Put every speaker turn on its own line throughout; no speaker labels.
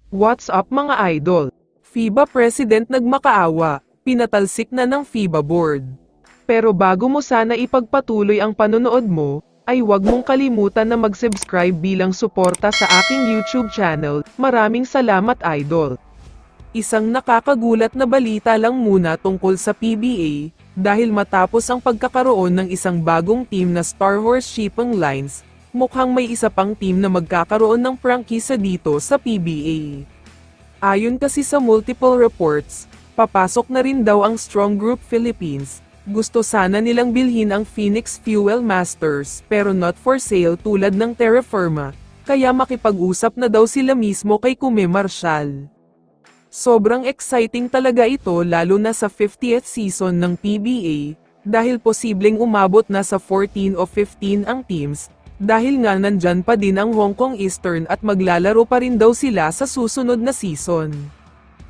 What's up mga idol? FIBA President nagmakaawa, pinatalsik na ng FIBA Board. Pero bago mo sana ipagpatuloy ang panonood mo, ay huwag mong kalimutan na mag-subscribe bilang suporta sa aking YouTube channel. Maraming salamat idol. Isang nakakagulat na balita lang muna tungkol sa PBA, dahil matapos ang pagkakaroon ng isang bagong team na Star Wars Shipping Lines, mukhang may isa pang team na magkakaroon ng prangkisa dito sa PBA. Ayon kasi sa multiple reports, papasok na rin daw ang Strong Group Philippines. Gusto sana nilang bilhin ang Phoenix Fuel Masters pero not for sale tulad ng Terra Firma, kaya makipag-usap na daw sila mismo kay Kume Marshall. Sobrang exciting talaga ito lalo na sa 50th season ng PBA, dahil posibleng umabot na sa 14 o 15 ang teams, dahil nga nandyan pa din ang Hong Kong Eastern at maglalaro pa rin daw sila sa susunod na season.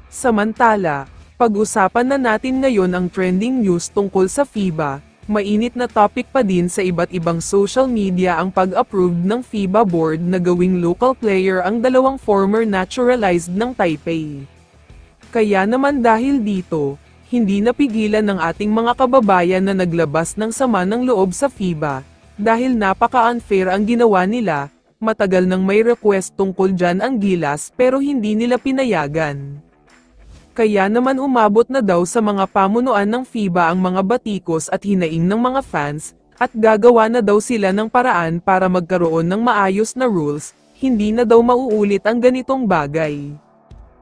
Samantala, pag-usapan na natin ngayon ang trending news tungkol sa FIBA. Mainit na topic pa din sa iba't ibang social media ang pag-approve ng FIBA Board na gawing local player ang dalawang former naturalized ng Taipei. Kaya naman dahil dito, hindi napigilan ng ating mga kababayan na naglabas ng sama ng loob sa FIBA, dahil napaka-unfair ang ginawa nila. Matagal nang may request tungkol dyan ang Gilas pero hindi nila pinayagan. Kaya naman umabot na daw sa mga pamunuan ng FIBA ang mga batikos at hinaing ng mga fans, at gagawa na daw sila ng paraan para magkaroon ng maayos na rules, hindi na daw mauulit ang ganitong bagay.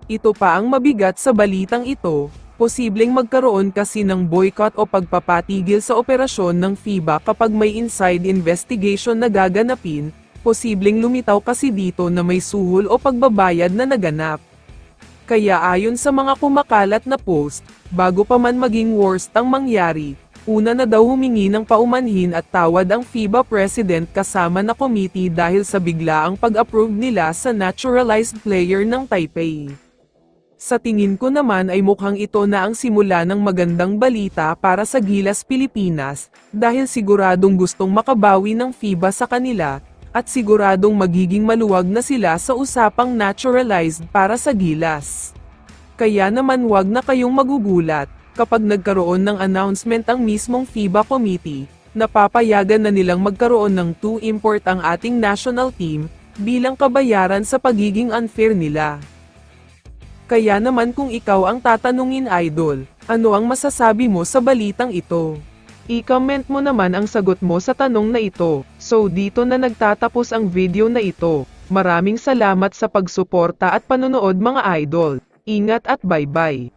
Ito pa ang mabigat sa balitang ito, posibleng magkaroon kasi ng boycott o pagpapatigil sa operasyon ng FIBA kapag may inside investigation na gaganapin, posibleng lumitaw kasi dito na may suhol o pagbabayad na naganap. Kaya ayon sa mga kumakalat na post, bago pa man maging worst ang mangyari, una na daw humingi ng paumanhin at tawad ang FIBA President kasama na committee dahil sa biglaang pag-approve nila sa naturalized player ng Taipei. Sa tingin ko naman ay mukhang ito na ang simula ng magandang balita para sa Gilas Pilipinas, dahil siguradong gustong makabawi ng FIBA sa kanila, at siguradong magiging maluwag na sila sa usapang naturalized para sa Gilas. Kaya naman wag na kayong magugulat, kapag nagkaroon ng announcement ang mismong FIBA Committee, napapayagan na nilang magkaroon ng 2 import ang ating national team, bilang kabayaran sa pagiging unfair nila. Kaya naman kung ikaw ang tatanungin idol, ano ang masasabi mo sa balitang ito? I-comment mo naman ang sagot mo sa tanong na ito. So dito na nagtatapos ang video na ito. Maraming salamat sa pagsuporta at panonood mga idol. Ingat at bye-bye.